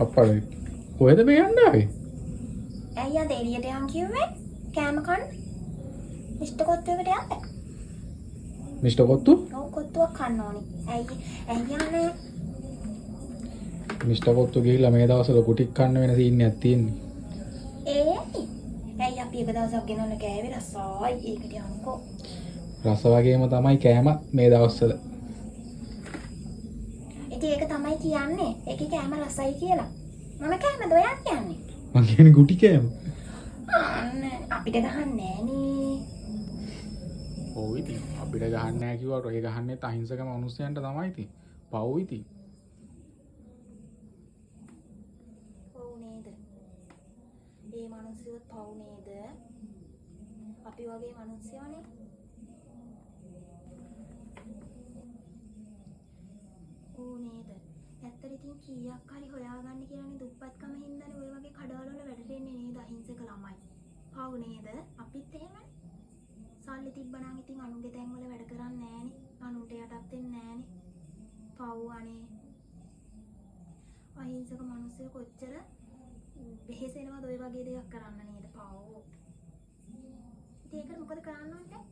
අප්පා කොහෙද මේ යන්න ආවේ? ඇයි අද එළියට යන් කිව්වේ? කෑම කන්න. මිස්ටර් කොත්තුවකට යන්න. මිස්ටර් කොත්තු? ඔව් කොත්තුවක් කන්න ඕනි. ඇයි යන්නේ? මිස්ටර් කොත්තු ගිහිල්ලා මේ දවස්වල කුටික් කන්න වෙන සීන් එකක් තියෙන්නේ. ඇයි අපි එක දවසක් ගෙනල්ලා කෑවේ රසයි. ඒකට යන්කෝ. රස වගේම තමයි කෑමත් මේ දවස්වල. ඉතින් ඒක තමයි කියන්නේ. ඒකේ කෑම රසයි කියලා. මොන කෑමද ඔයා කියන්නේ? මං කියන්නේ කුටි කෑම. අපිට ගහන්නේ නෑනේ. ඔව් ඉතින් අපිට ගහන්නේ නැහැ කිව්වට ඔය ගහන්නේ අහිංසක මිනිස්සුන්ට තමයි ඉතින්. පව් ඉතින්. ඔව් නේද? මේ මිනිස්සුත් පව් නේද? අපි වගේ මිනිස්සුනේ. ඔව් නේද? ඇත්තට ඉතින් කීයක් හරි හොයාගන්න කියලානේ දුප්පත්කම හින්දානේ ඔය වගේ කඩවල වල වැඩට එන්නේ නේද අහිංසක ළමයි. පව් නේද? අපිත් එහෙමනේ. සල්ලි තිබ්බනම් ඉතින් අනුන්ගේ තැන් වල වැඩ කරන්නේ නෑනේ. අනුන්ට යටත් වෙන්නේ නෑනේ. පව් අනේ. අහිංසක මිනිස්සු කොච්චර වෙහෙසෙනවද ඔය වගේ දේවල් කරන්න නේද පව්. ඉතින් ඒකට මොකද කරන්න ඕනේ?